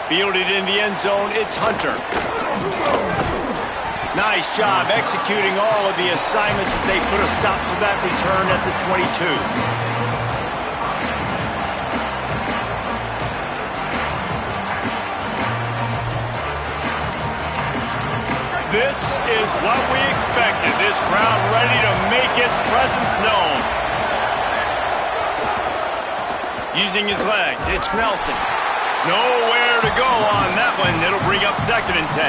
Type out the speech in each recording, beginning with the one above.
Fielded in the end zone, it's Hunter. Nice job executing all of the assignments as they put a stop to that return at the 22. This is what we expected. This crowd ready to make its presence known. Using his legs, it's Nelson. Nowhere to go on that one. It'll bring up 2nd and 10.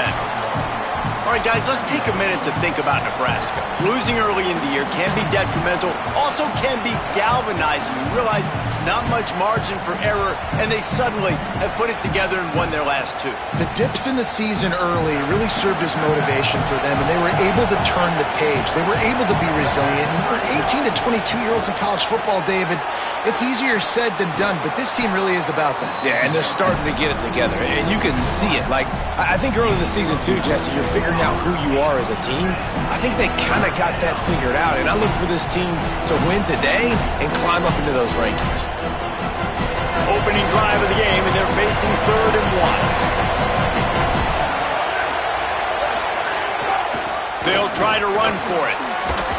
All right, guys, let's take a minute to think about Nebraska. Losing early in the year can be detrimental, also can be galvanizing. You realize not much margin for error, and they suddenly have put it together and won their last 2. The dips in the season early really served as motivation for them, and they were able to turn the page. They were able to be resilient. And for 18 to 22-year-olds in college football, David, it's easier said than done, but this team really is about that. Yeah, and they're starting to get it together, and you can see it. Like, I think early in the season, too, Jesse, you're figuring out who you are as a team. I think they kind of got that figured out, and I look for this team to win today and climb up into those rankings. Opening drive of the game, and they're facing 3rd and 1. They'll try to run for it.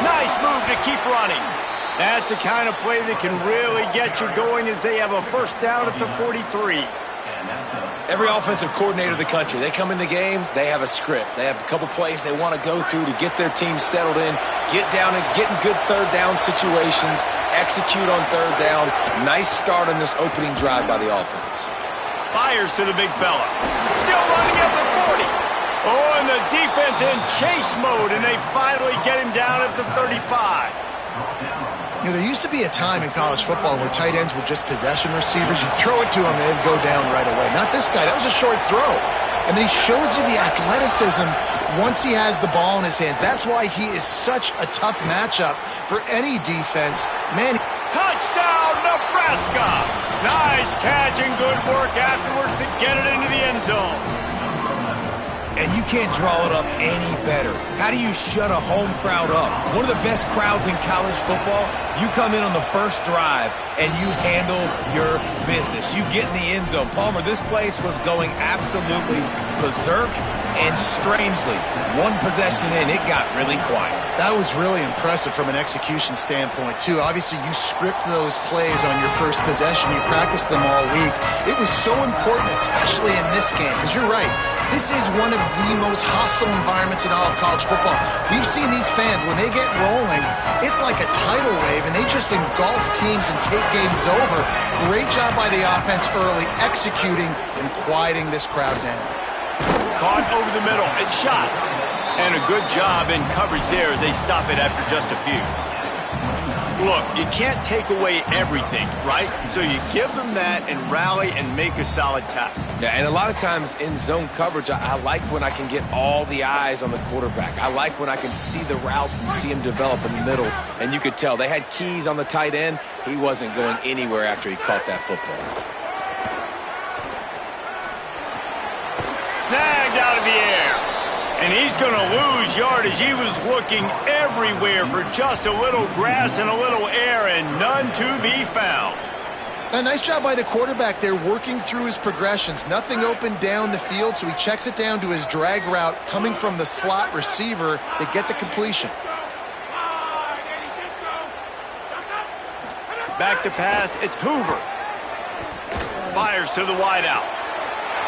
Nice move to keep running. That's the kind of play that can really get you going as they have a 1st down at the 43. Every offensive coordinator in the country, they come in the game, they have a script. They have a couple plays they want to go through to get their team settled in, get down and get in good 3rd down situations, execute on 3rd down. Nice start on this opening drive by the offense. Fires to the big fella. Still running at the 40. Oh, and the defense in chase mode, and they finally get him down at the 35. You know, there used to be a time in college football where tight ends were just possession receivers. You'd throw it to him and they'd go down right away. Not this guy. That was a short throw. And then he shows you the athleticism once he has the ball in his hands. That's why he is such a tough matchup for any defense. Man, touchdown, Nebraska! Nice catch and good work afterwards to get it into the end zone. And you can't draw it up any better. How do you shut a home crowd up? One of the best crowds in college football, you come in on the 1st drive and you handle your business. You get in the end zone. Palmer, this place was going absolutely berserk, and strangely, one possession in, it got really quiet. that was really impressive from an execution standpoint, too. Obviously, you script those plays on your 1st possession. You practice them all week. It was so important, especially in this game, because you're right. This is one of the most hostile environments in all of college football. We've seen these fans, when they get rolling, it's like a tidal wave, and they just engulf teams and take games over. Great job by the offense early, executing and quieting this crowd down. Caught over the middle. It's shot. And a good job in coverage there as they stop it after just a few. Look, you can't take away everything, right? So you give them that and rally and make a solid tackle. Yeah, and a lot of times in zone coverage, I like when I can get all the eyes on the quarterback. I like when I can see the routes and see him develop in the middle. And you could tell they had keys on the tight end. He wasn't going anywhere after he caught that football. Snagged out of the air. And he's going to lose yardage. He was looking everywhere for just a little grass and a little air, and none to be found. A nice job by the quarterback there, working through his progressions. Nothing open down the field, so he checks it down to his drag route coming from the slot receiver to get the completion. Back to pass, it's Hoover. Fires to the wideout.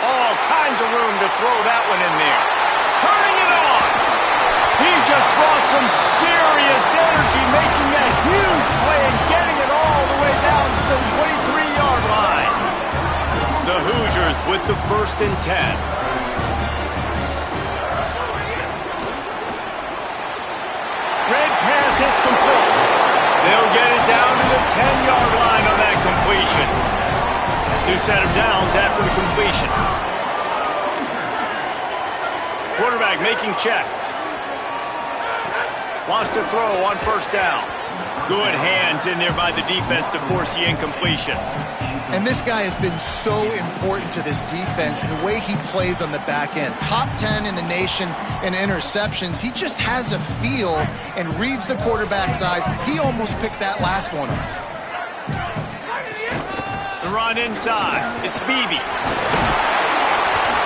All kinds of room to throw that one in there. Turning it on. He just brought some serious energy, making that huge play and getting it all the way down to the 23-yard line. The Hoosiers with the 1st and 10. Red pass hits complete. They'll get it down to the 10-yard line on that completion. New set of downs after the completion. Quarterback making checks. Wants to throw on 1st down. Good hands in there by the defense to force the incompletion. And this guy has been so important to this defense, the way he plays on the back end. Top 10 in the nation in interceptions. He just has a feel and reads the quarterback's eyes. He almost picked that last one off. The run inside. It's Beebe.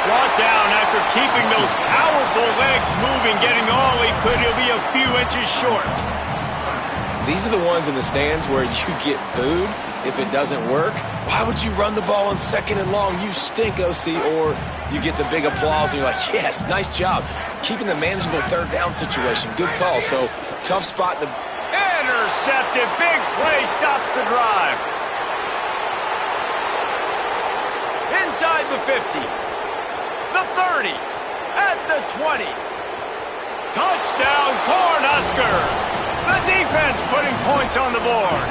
Brought down after keeping those powerful legs moving, getting all he could. He'll be a few inches short. These are the ones in the stands where you get booed if it doesn't work. Why would you run the ball on 2nd and long? You stink, OC. Or you get the big applause and you're like, yes, nice job. Keeping the manageable 3rd down situation. Good call. So, tough spot. Intercepted. Big play stops the drive. Inside the 50. The 30. At the 20. Touchdown, Cornhuskers. The defense putting points on the board.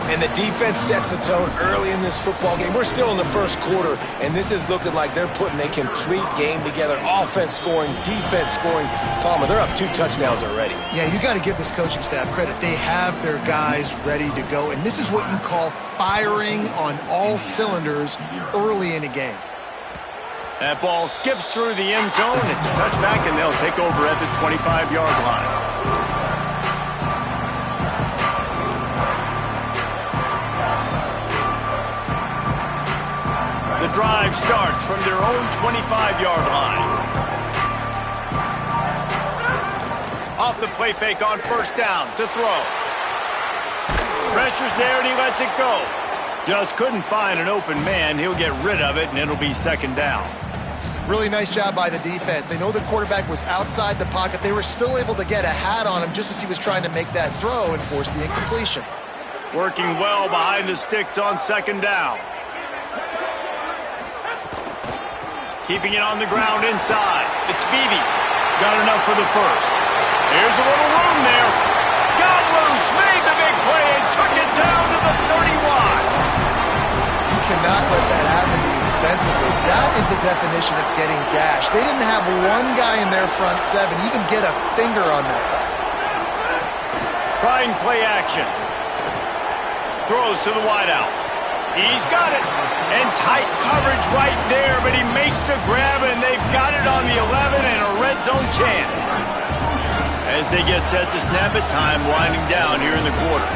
And the defense sets the tone early in this football game. We're still in the 1st quarter, and this is looking like they're putting a complete game together. Offense scoring, defense scoring. Palmer, they're up 2 touchdowns already. Yeah, you got to give this coaching staff credit. They have their guys ready to go, and this is what you call firing on all cylinders early in a game. That ball skips through the end zone. It's a touchback, and they'll take over at the 25-yard line. The drive starts from their own 25-yard line. Off the play fake on 1st down to throw. Pressure's there, and he lets it go. Just couldn't find an open man. He'll get rid of it, and it'll be 2nd down. Really nice job by the defense. They know the quarterback was outside the pocket. They were still able to get a hat on him just as he was trying to make that throw and force the incompletion. Working well behind the sticks on 2nd down. Keeping it on the ground inside. It's Beebe. Got enough for the 1st. Here's a little room there. Got loose, made the big play, and took it down to the 31. You cannot let that happen to you defensively. That is the definition of getting gashed. They didn't have one guy in their front 7 even get a finger on that guy. Trying play action. Throws to the wideout. He's got it. And tight coverage right there, but he makes the grab, and they've got it on the 11 and a red zone chance. As they get set to snap it, time winding down here in the quarter.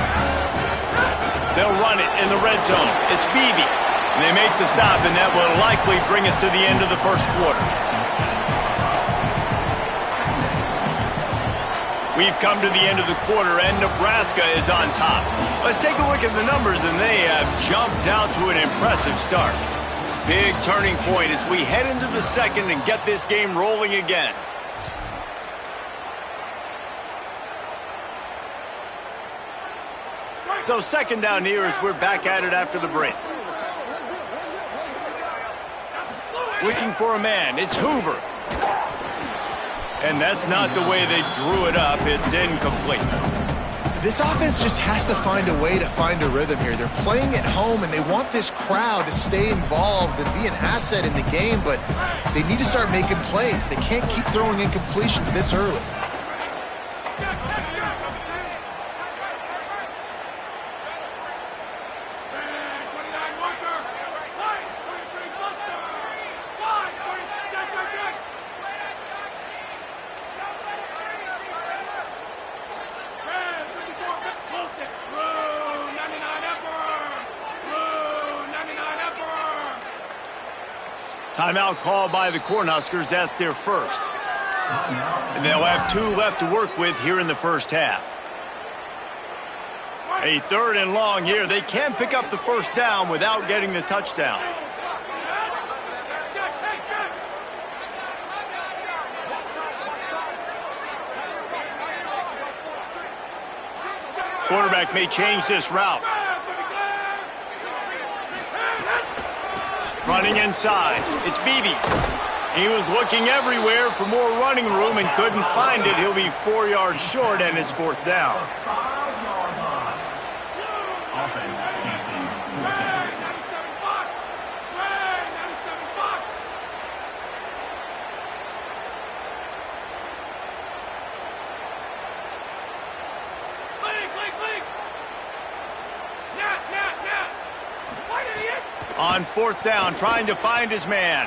They'll run it in the red zone. It's Beebe. And they make the stop, and that will likely bring us to the end of the 1st quarter. We've come to the end of the quarter, and Nebraska is on top. Let's take a look at the numbers, and they have jumped out to an impressive start. Big turning point as we head into the 2nd and get this game rolling again. So 2nd down here as we're back at it after the break. Looking for a man. It's Hoover. And that's not the way they drew it up. It's incomplete. This offense just has to find a way to find a rhythm here. They're playing at home, and they want this crowd to stay involved and be an asset in the game, but they need to start making plays. They can't keep throwing incompletions this early. Timeout called by the Cornhuskers. That's their 1st. And they'll have 2 left to work with here in the 1st half. A 3rd and long here. They can pick up the 1st down without getting the touchdown. Quarterback may change this route. Running inside. It's Beebe. He was looking everywhere for more running room and couldn't find it. He'll be 4 yards short, and it's 4th down. On 4th down, trying to find his man.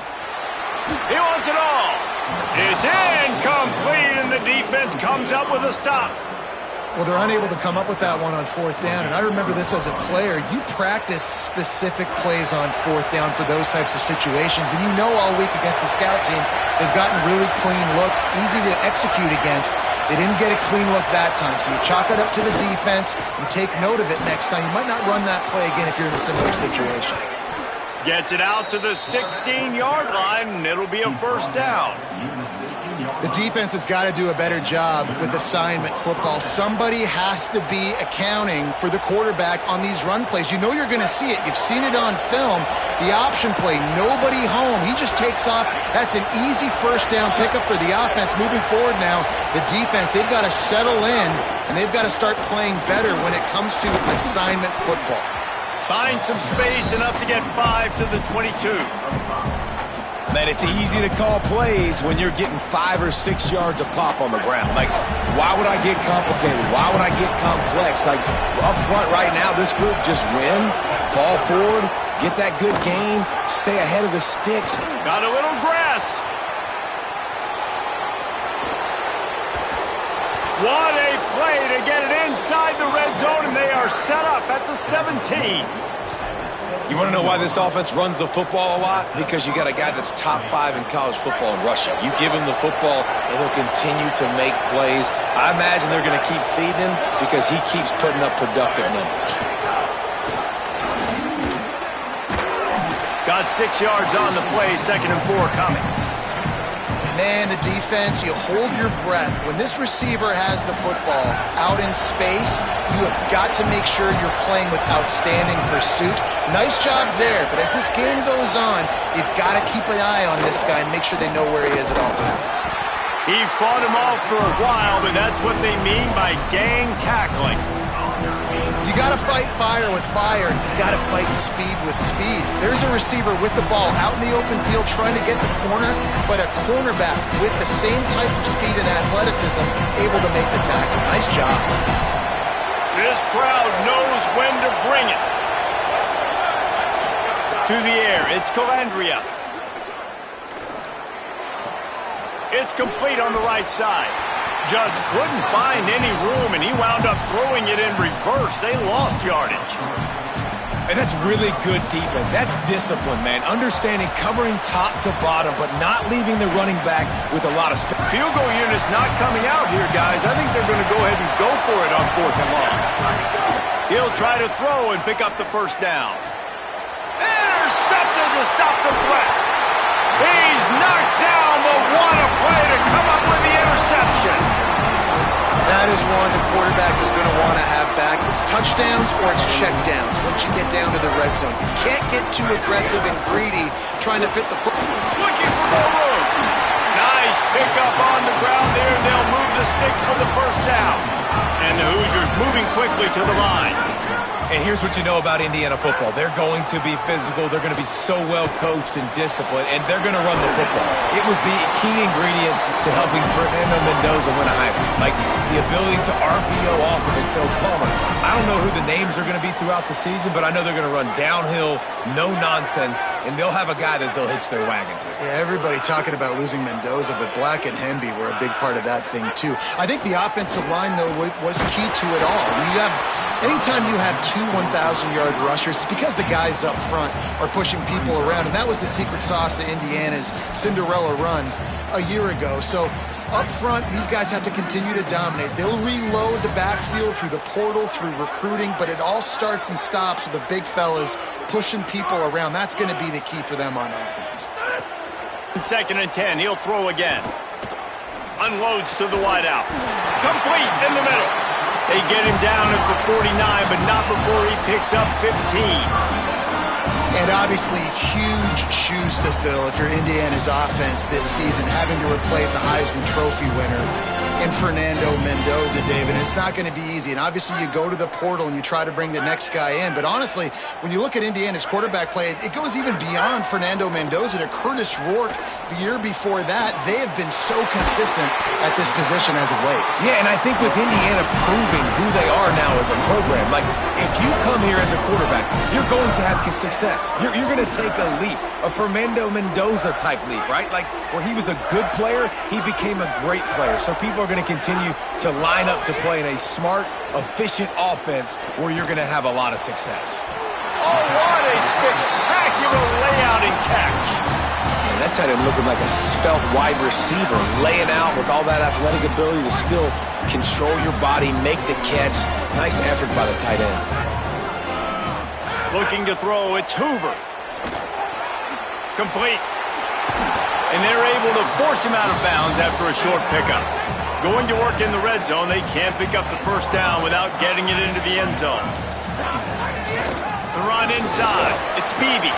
He wants it all. It's incomplete, and the defense comes up with a stop. Well, they're unable to come up with that one on fourth down, and I remember this as a player. You practice specific plays on fourth down for those types of situations, and you know all week against the scout team, they've gotten really clean looks, easy to execute against. They didn't get a clean look that time, so you chalk it up to the defense and take note of it next time. You might not run that play again if you're in a similar situation. Gets it out to the 16-yard line, and it'll be a first down. The defense has got to do a better job with assignment football. Somebody has to be accounting for the quarterback on these run plays. You know you're going to see it. You've seen it on film. The option play, nobody home. He just takes off. That's an easy first down pickup for the offense. Moving forward now, the defense, they've got to settle in, and they've got to start playing better when it comes to assignment football. Find some space, enough to get 5 to the 22. Man, it's easy to call plays when you're getting 5 or 6 yards of pop on the ground. Like, why would I get complicated? Why would I get complex? Like, up front right now, this group just win, fall forward, get that good gain, stay ahead of the sticks. Got a little grass. What a play to get it inside the red zone, and they are set up at the 17. You want to know why this offense runs the football a lot? Because you got a guy that's top 5 in college football in rushing. You give him the football, and he'll continue to make plays. I imagine they're going to keep feeding him because he keeps putting up productive numbers. Got 6 yards on the play, 2nd and 4 coming. Man, the defense, you hold your breath. When this receiver has the football out in space, you have got to make sure you're playing with outstanding pursuit. Nice job there, but as this game goes on, you've got to keep an eye on this guy and make sure they know where he is at all times. He fought him off for a while, but that's what they mean by gang tackling. You got to fight fire with fire. You got to fight speed with speed. There's a receiver with the ball out in the open field trying to get the corner, but a cornerback with the same type of speed and athleticism able to make the tackle. Nice job. This crowd knows when to bring it. To the air, it's Calandria. It's complete on the right side. Just couldn't find any room, and he wound up throwing it in reverse. They lost yardage. And that's really good defense. That's discipline, man. Understanding covering top to bottom, but not leaving the running back with a lot of space. Field goal unit's not coming out here, guys. I think they're going to go ahead and go for it on 4th and long. He'll try to throw and pick up the first down. Intercepted to stop the threat. He's knocked down, but what a play to come up with the interception. That is one the quarterback is going to want to have back. It's touchdowns or it's checkdowns once you get down to the red zone. You can't get too aggressive and greedy trying to fit the foot. Looking for more room. Nice pickup on the ground there, and they'll move the sticks for the first down. And the Hoosiers moving quickly to the line. And here's what you know about Indiana football. They're going to be physical. They're going to be so well coached and disciplined, and they're going to run the football. It was the key ingredient to helping Fernando Mendoza win a Heisman. Like the ability to RPO off of it. So, Palmer, I don't know who the names are going to be throughout the season, but I know they're going to run downhill, no nonsense, and they'll have a guy that they'll hitch their wagon to. Yeah, everybody talking about losing Mendoza, but Black and Hemby were a big part of that thing, too. I think the offensive line, though, was key to it all. Anytime you have two 1,000-yard rushers, it's because the guys up front are pushing people around, and that was the secret sauce to Indiana's Cinderella run a year ago. So up front, these guys have to continue to dominate. They'll reload the backfield through the portal, through recruiting, but it all starts and stops with the big fellas pushing people around. That's going to be the key for them on offense. 2nd and 10, he'll throw again. Unloads to the wideout. Complete in the middle. They get him down at the 49, but not before he picks up 15. And obviously, huge shoes to fill if you're Indiana's offense this season, having to replace a Heisman Trophy winner in Fernando Mendoza, David. It's not going to be easy. And obviously, you go to the portal and you try to bring the next guy in. But honestly, when you look at Indiana's quarterback play, it goes even beyond Fernando Mendoza to Curtis Rourke the year before that. They have been so consistent at this position as of late. Yeah, and I think with Indiana proving who they are now as a program, like if you come here as a quarterback, you're going to have success. offense. You're going to take a leap, a Fernando Mendoza-type leap, right? Like where he was a good player, he became a great player. So people are going to continue to line up to play in a smart, efficient offense where you're going to have a lot of success. Oh, what a spectacular layout and catch. And that tight end looking like a svelte wide receiver, laying out with all that athletic ability to still control your body, make the catch. Nice effort by the tight end. Looking to throw, it's Hoover. Complete. And they're able to force him out of bounds after a short pickup. Going to work in the red zone, they can't pick up the first down without getting it into the end zone. The run inside, it's Beebe.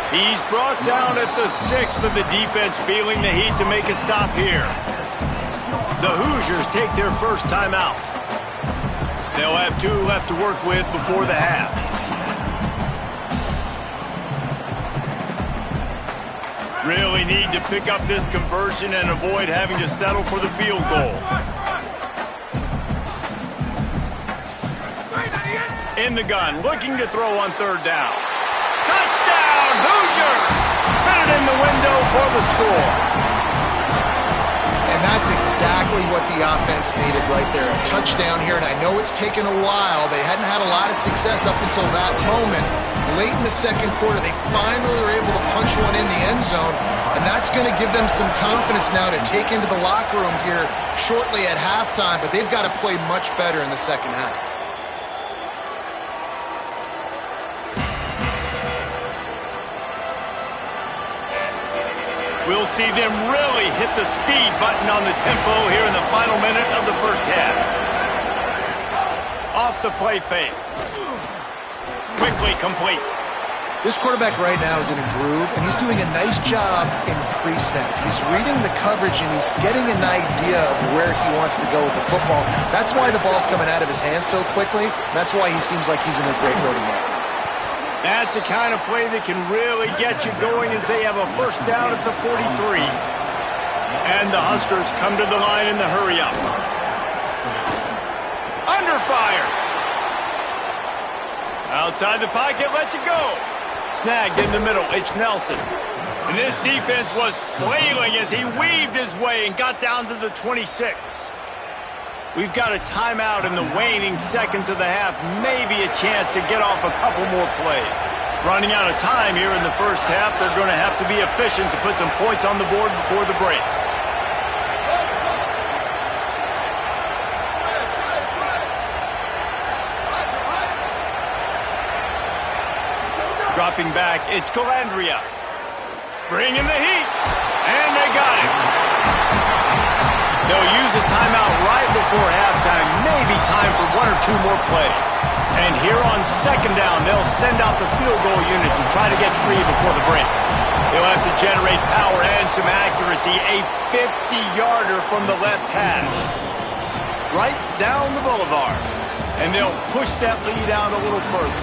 He's brought down at the 6, but the defense feeling the heat to make a stop here. The Hoosiers take their first timeout. They'll have 2 left to work with before the half. Really need to pick up this conversion and avoid having to settle for the field goal. In the gun, looking to throw on third down. Touchdown, Hoosiers! Fit it in the window for the score. And that's exactly what the offense needed right there. A touchdown here, and I know it's taken a while. They hadn't had a lot of success up until that moment. Late in the second quarter, they finally were able to punch one in the end zone, and that's going to give them some confidence now to take into the locker room here shortly at halftime, but they've got to play much better in the second half. We'll see them really hit the speed button on the tempo here in the final minute of the first half. Off the play fake. Quickly complete. This quarterback right now is in a groove, and he's doing a nice job in pre-snap. He's reading the coverage, and he's getting an idea of where he wants to go with the football. That's why the ball's coming out of his hands so quickly. That's why he seems like he's in a great rhythm right now. That's the kind of play that can really get you going as they have a first down at the 43. And the Huskers come to the line in the hurry-up. Under fire. Outside the pocket, lets it go. Snagged in the middle, it's Nelson. And this defense was flailing as he weaved his way and got down to the 26. We've got a timeout in the waning seconds of the half. Maybe a chance to get off a couple more plays. Running out of time here in the first half. They're going to have to be efficient to put some points on the board before the break. Dropping back, it's Calandria. Bringing the heat. And they got it. They'll use a timeout right before halftime. Maybe time for 1 or 2 more plays. And here on second down, they'll send out the field goal unit to try to get 3 before the break. They'll have to generate power and some accuracy. A 50-yarder from the left hash. Right down the boulevard. And they'll push that lead out a little further.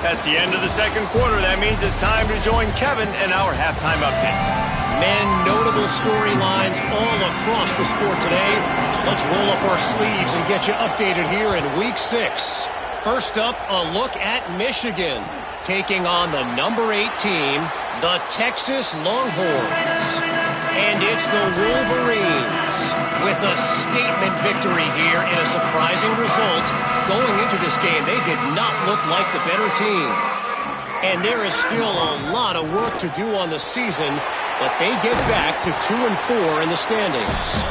That's the end of the second quarter. That means it's time to join Kevin in our halftime update. Men, notable storylines all across the sport today. So let's roll up our sleeves and get you updated here in Week 6. First up, a look at Michigan, taking on the number 8 team, the Texas Longhorns. And it's the Wolverines with a statement victory here in a surprising result. Going into this game, they did not look like the better team. And there is still a lot of work to do on the season, but they get back to 2-4 in the standings.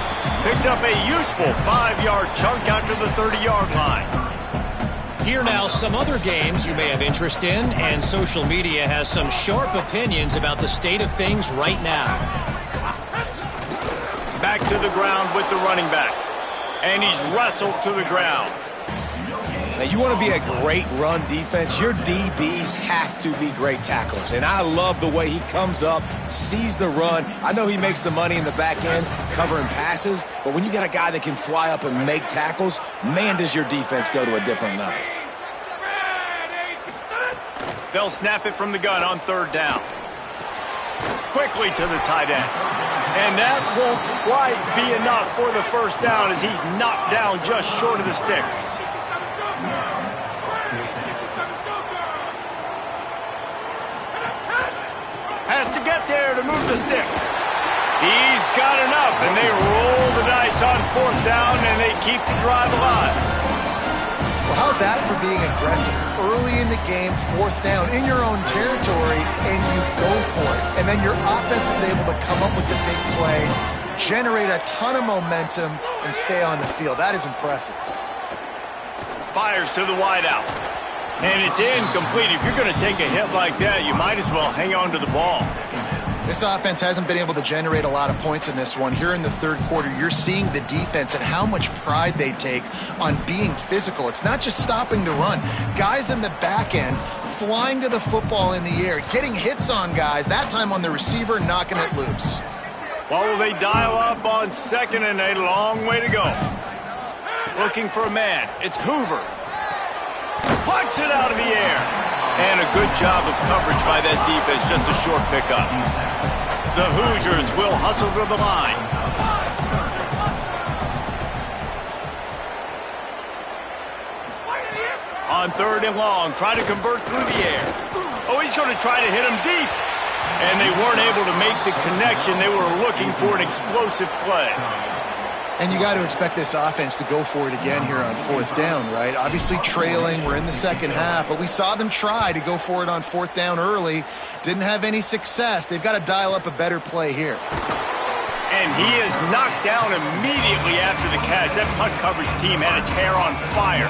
Picks up a useful 5-yard chunk after the 30-yard line. Here now, some other games you may have interest in, and social media has some sharp opinions about the state of things right now. Back to the ground with the running back. And he's wrestled to the ground. Now, you want to be a great run defense, your DBs have to be great tacklers. And I love the way he comes up, sees the run. I know he makes the money in the back end covering passes, but when you got a guy that can fly up and make tackles, man, does your defense go to a different level. They'll snap it from the gun on third down. Quickly to the tight end. And that won't quite be enough for the first down as he's knocked down just short of the sticks. get there to move the sticks. He's got enough, and they roll the dice on 4th down, and they keep the drive alive. Well, how's that for being aggressive? Early in the game, 4th down, in your own territory, and you go for it. And then your offense is able to come up with the big play, generate a ton of momentum, and stay on the field. That is impressive. Fires to the wideout. And it's incomplete. If you're going to take a hit like that, you might as well hang on to the ball. This offense hasn't been able to generate a lot of points in this one. Here in the 3rd quarter, you're seeing the defense and how much pride they take on being physical. It's not just stopping the run. Guys in the back end flying to the football in the air, getting hits on guys, that time on the receiver, knocking it loose. Well, will they dial up on 2nd and a long way to go? Looking for a man. It's Hoover. Plucks it out of the air. And a good job of coverage by that defense, just a short pickup. The Hoosiers will hustle to the line. On 3rd and long, try to convert through the air. Oh, he's going to try to hit him deep. And they weren't able to make the connection. They were looking for an explosive play. And you got to expect this offense to go for it again here on 4th down, right? Obviously trailing, we're in the 2nd half, but we saw them try to go for it on 4th down early. Didn't have any success. They've got to dial up a better play here. And he is knocked down immediately after the catch. That punt coverage team had its hair on fire.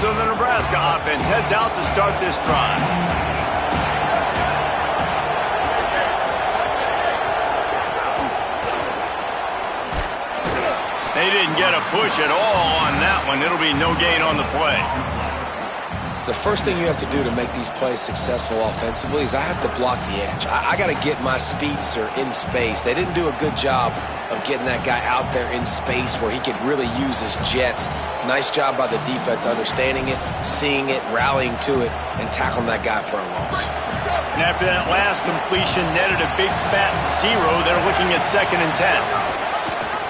So the Nebraska offense heads out to start this drive. They didn't get a push at all on that one. It'll be no gain on the play. The first thing you have to do to make these plays successful offensively is I have to block the edge. I got to get my speedster in space. They didn't do a good job of getting that guy out there in space where he could really use his jets. Nice job by the defense understanding it, seeing it, rallying to it, and tackling that guy for a loss. And after that last completion netted a big fat 0, they're looking at 2nd and 10.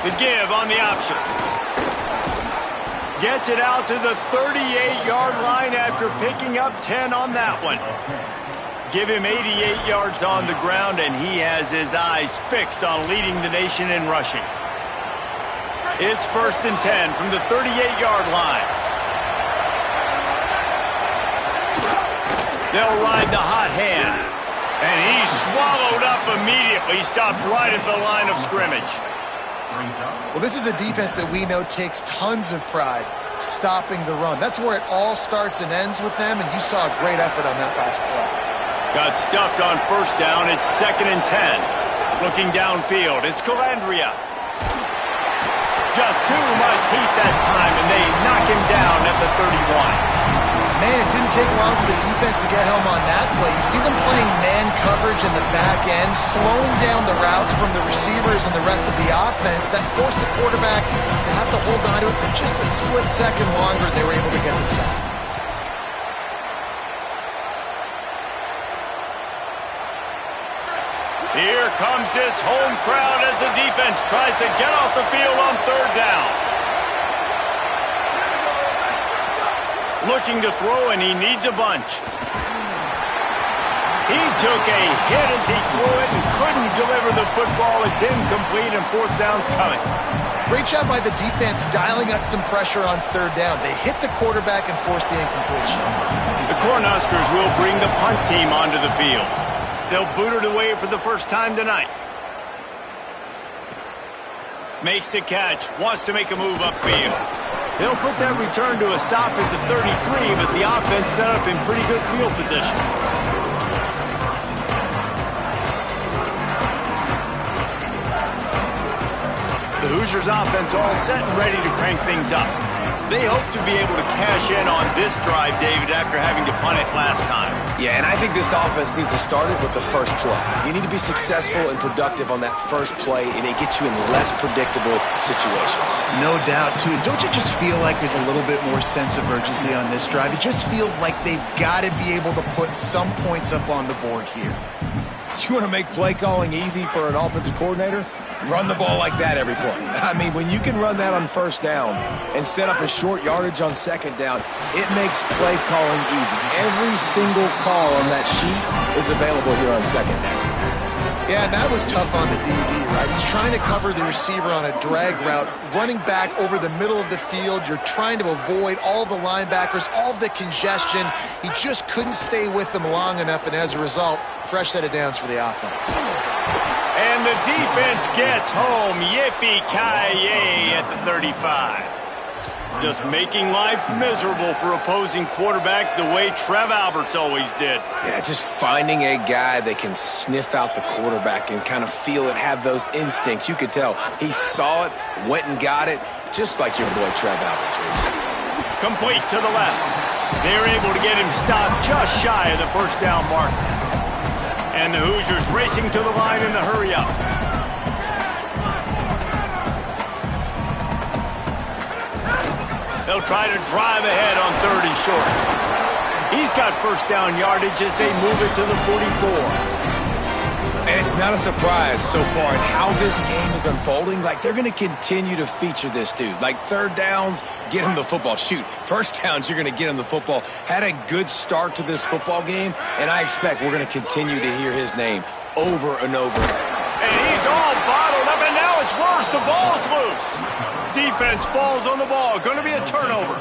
The give on the option. Gets it out to the 38-yard line after picking up 10 on that one. Give him 88 yards on the ground, and he has his eyes fixed on leading the nation in rushing. It's 1st and 10 from the 38-yard line. They'll ride the hot hand. And he's swallowed up immediately, stopped right at the line of scrimmage. Well, this is a defense that we know takes tons of pride stopping the run. That's where it all starts and ends with them, and you saw a great effort on that last play. Got stuffed on 1st down. It's 2nd and 10. Looking downfield, it's Calandria. Just too much heat that time, and they knock him down at the 31. Man, it didn't take long for the defense to get home on that play. You see them playing man coverage in the back end, slowing down the routes from the receivers and the rest of the offense. That forced the quarterback to have to hold on to it for just a split second longer. They were able to get the sack. Here comes this home crowd as the defense tries to get off the field on 3rd down. Looking to throw, and he needs a bunch. He took a hit as he threw it and couldn't deliver the football. It's incomplete, and 4th down's coming. Great job by the defense dialing up some pressure on 3rd down. They hit the quarterback and forced the incompletion. The Cornhuskers will bring the punt team onto the field. They'll boot it away for the first time tonight. Makes the catch, wants to make a move upfield. They'll put that return to a stop at the 33, but the offense set up in pretty good field position. The Hoosiers offense all set and ready to crank things up. They hope to be able to cash in on this drive, David, after having to punt it last time. Yeah, and I think this offense needs to start it with the first play. You need to be successful and productive on that first play, and it gets you in less predictable situations. No doubt, too. Don't you just feel like there's a little bit more sense of urgency on this drive? It just feels like they've got to be able to put some points up on the board here. You want to make play calling easy for an offensive coordinator? Run the ball like that every play. I mean, when you can run that on first down and set up a short yardage on second down, it makes play calling easy. Every single call on that sheet is available here on second down. Yeah, and that was tough on the DB, right? He's trying to cover the receiver on a drag route, running back over the middle of the field. You're trying to avoid all the linebackers, all of the congestion. He just couldn't stay with them long enough, and as a result, fresh set of downs for the offense. And the defense gets home. Yippee-ki-yay at the 35. Just making life miserable for opposing quarterbacks the way Trev Alberts always did. Yeah, just finding a guy that can sniff out the quarterback and kind of feel it, have those instincts. You could tell he saw it, went and got it, just like your boy Trev Alberts was. Complete to the left. They're able to get him stopped just shy of the first down mark. And the Hoosiers racing to the line in the hurry-up. They'll try to drive ahead on 3rd and short. He's got first down yardage as they move it to the 44. And it's not a surprise so far in how this game is unfolding. Like, they're going to continue to feature this dude. Like, 3rd downs, get him the football. Shoot, 1st downs, you're going to get him the football. Had a good start to this football game, and I expect we're going to continue to hear his name over and over. And he's all bottled up, and now it's worse. The ball's loose. Defense falls on the ball. Going to be a turnover.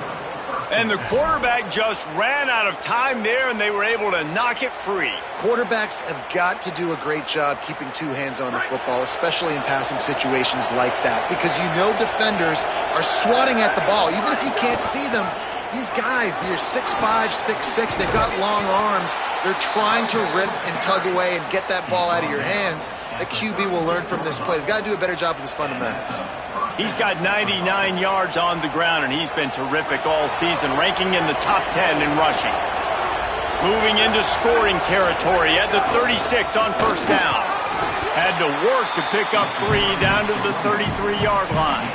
And the quarterback just ran out of time there, and they were able to knock it free. Quarterbacks have got to do a great job keeping 2 hands on the football, especially in passing situations like that, because you know defenders are swatting at the ball. Even if you can't see them, these guys, they're 6'5", 6'6", they've got long arms. They're trying to rip and tug away and get that ball out of your hands. The QB will learn from this play. He's got to do a better job with his fundamentals. He's got 99 yards on the ground, and he's been terrific all season, ranking in the top 10 in rushing. Moving into scoring territory at the 36 on first down. Had to work to pick up 3 down to the 33-yard line.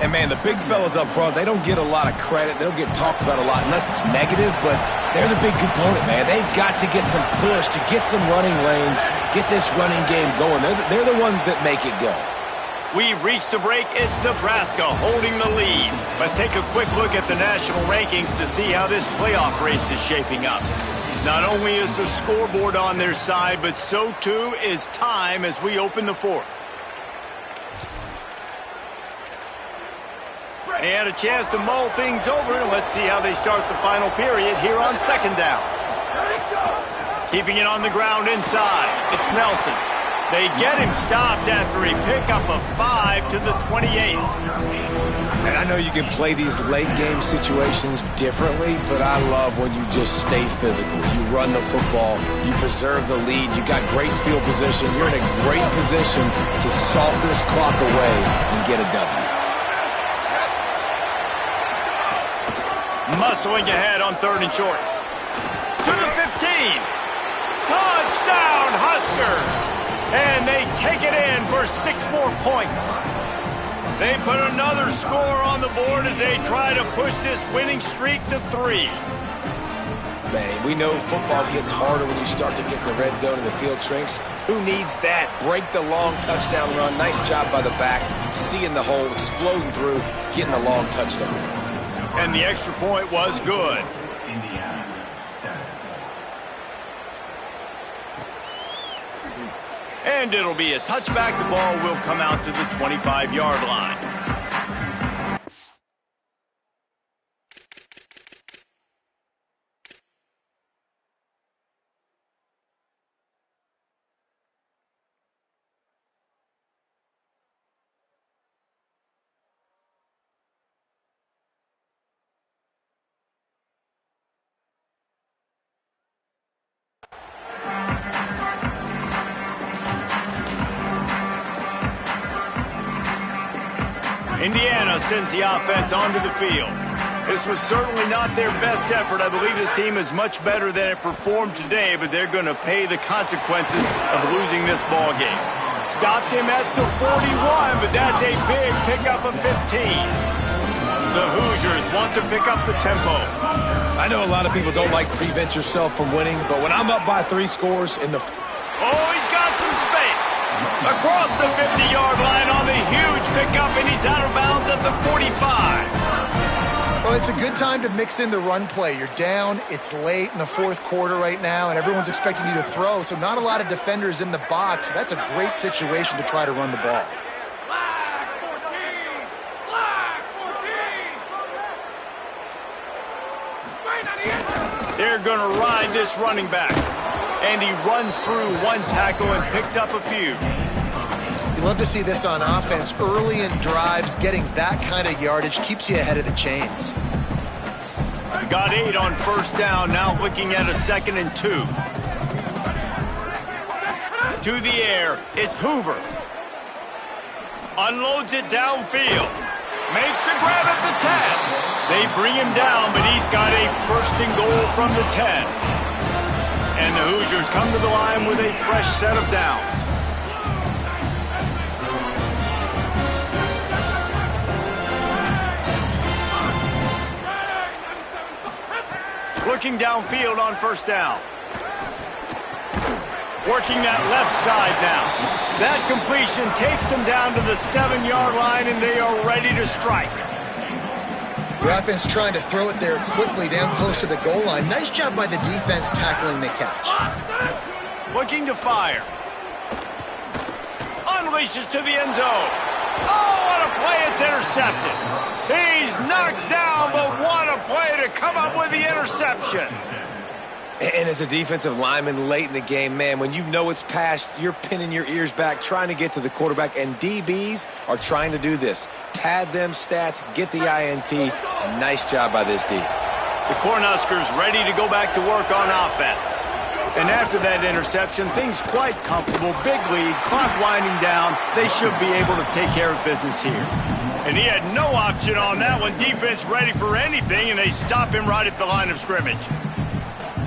And, man, the big fellas up front, they don't get a lot of credit. They don't get talked about a lot unless it's negative, but they're the big component, man. They've got to get some push, to get some running lanes, get this running game going. They're the ones that make it go. We've reached the break. It's Nebraska holding the lead. Let's take a quick look at the national rankings to see how this playoff race is shaping up. Not only is the scoreboard on their side, but so too is time as we open the 4th. They had a chance to mull things over, and let's see how they start the final period here on 2nd down. Keeping it on the ground inside. It's Nelson. They get him stopped after he picked up a 5 to the 28. And I know you can play these late-game situations differently, but I love when you just stay physical. You run the football, you preserve the lead, you got great field position, you're in a great position to salt this clock away and get a W. Muscling ahead on 3rd and short. To the 15. Touchdown, Huskers! And they take it in for 6 more points. They put another score on the board as they try to push this winning streak to 3. Man, we know football gets harder when you start to get in the red zone and the field shrinks. Who needs that? Break the long touchdown run. Nice job by the back. Seeing the hole, exploding through, getting a long touchdown. And the extra point was good. And it'll be a touchback. The ball will come out to the 25-yard line. Indiana sends the offense onto the field. This was certainly not their best effort. I believe this team is much better than it performed today, but they're going to pay the consequences of losing this ball game. Stopped him at the 41, but that's a big pickup of 15. The Hoosiers want to pick up the tempo. I know a lot of people don't like prevent yourself from winning, but when I'm up by 3 scores in the... Oh, he's got some space. Across the 50-yard line on the huge pickup, and he's out of bounds at the 45. Well, it's a good time to mix in the run play. You're down, it's late in the fourth quarter right now, and everyone's expecting you to throw, so not a lot of defenders in the box. So that's a great situation to try to run the ball. Black 14! Black 14! They're going to ride this running back. And he runs through one tackle and picks up a few. You love to see this on offense. Early in drives, getting that kind of yardage keeps you ahead of the chains. Got 8 on first down, now looking at a 2nd and 2. To the air, it's Hoover. Unloads it downfield. Makes the grab at the 10. They bring him down, but he's got a 1st and goal from the 10. And the Hoosiers come to the line with a fresh set of downs. Looking downfield on first down. Working that left side now. That completion takes them down to the 7-yard line, and they are ready to strike. The offense trying to throw it there quickly down close to the goal line. Nice job by the defense tackling the catch. Looking to fire. Unleashes to the end zone. Oh, what a play. It's intercepted. He's knocked down, but what a play to come up with the interception. And as a defensive lineman late in the game, man, when you know it's past, you're pinning your ears back, trying to get to the quarterback, and DBs are trying to do this. Pad them stats, get the INT. Nice job by this D. The Cornhuskers ready to go back to work on offense. And after that interception, things quite comfortable. Big lead, clock winding down. They should be able to take care of business here. And he had no option on that one. Defense ready for anything, and they stop him right at the line of scrimmage.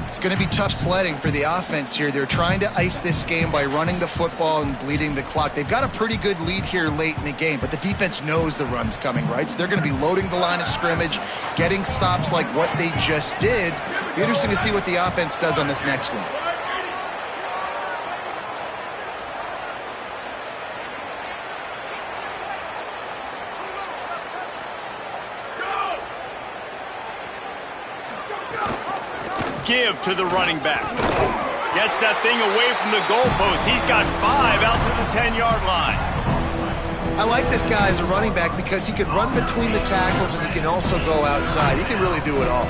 It's going to be tough sledding for the offense here. They're trying to ice this game by running the football and bleeding the clock. They've got a pretty good lead here late in the game, but the defense knows the run's coming, right? So they're going to be loading the line of scrimmage, getting stops like what they just did. Be interesting to see what the offense does on this next one. Give to the running back. Gets that thing away from the goalpost. He's got 5 out to the 10-yard line. I like this guy as a running back because he can run between the tackles and he can also go outside. He can really do it all.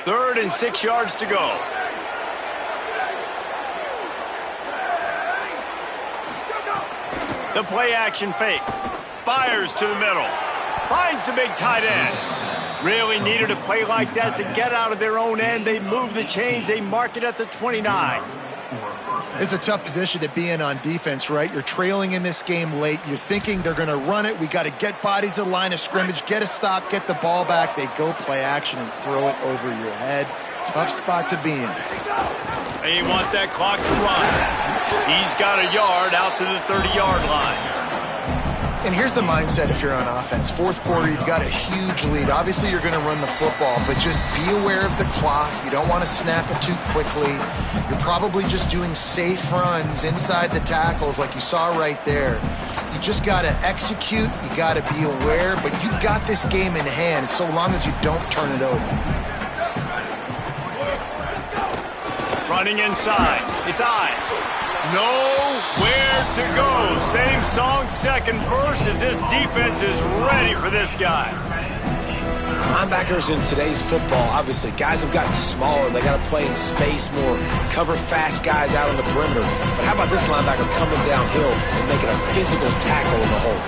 Third and 6 yards to go. The play action fake. Fires to the middle. Finds the big tight end. Really needed a play like that to get out of their own end. They move the chains. They mark it at the 29. It's a tough position to be in on defense, right? You're trailing in this game late. You're thinking they're going to run it. We got to get bodies to the line of scrimmage, get a stop, get the ball back. They go play action and throw it over your head. Tough spot to be in. They want that clock to run. He's got a yard out to the 30-yard line. And here's the mindset if you're on offense. Fourth quarter, you've got a huge lead. Obviously, you're going to run the football, but just be aware of the clock. You don't want to snap it too quickly. You're probably just doing safe runs inside the tackles like you saw right there. You just got to execute. You got to be aware, but you've got this game in hand so long as you don't turn it over. Running inside. It's Ives. Nowhere to go. Same song, second verse, as this defense is ready for this guy. Linebackers in today's football, obviously, guys have gotten smaller. They got to play in space more, cover fast guys out on the perimeter. But how about this linebacker coming downhill and making a physical tackle in the hole?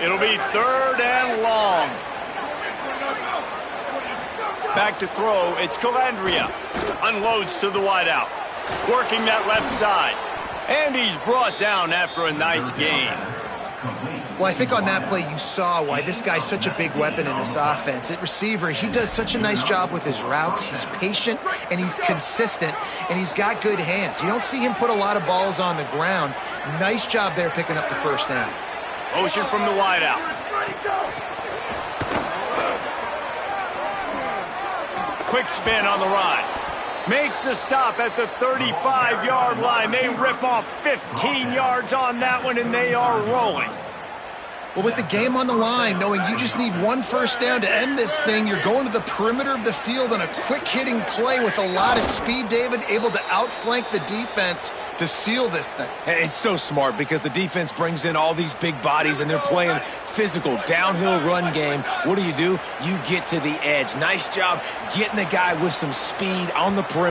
It'll be 3rd and long. Back to throw. It's Calandria. Unloads to the wideout. Working that left side. And he's brought down after a nice gain. Well, I think on that play you saw why this guy's such a big weapon in this offense. At receiver, he does such a nice job with his routes. He's patient, and he's consistent, and he's got good hands. You don't see him put a lot of balls on the ground. Nice job there picking up the first down. Motion from the wideout. quick spin on the run. Makes the stop at the 35-yard line. They rip off 15 yards on that one, and they are rolling. Well, with the game on the line, knowing you just need one first down to end this thing, you're going to the perimeter of the field on a quick-hitting play with a lot of speed, David, able to outflank the defense to seal this thing. It's so smart because the defense brings in all these big bodies, and they're playing physical, downhill run game. What do? You get to the edge. Nice job getting the guy with some speed on the perimeter.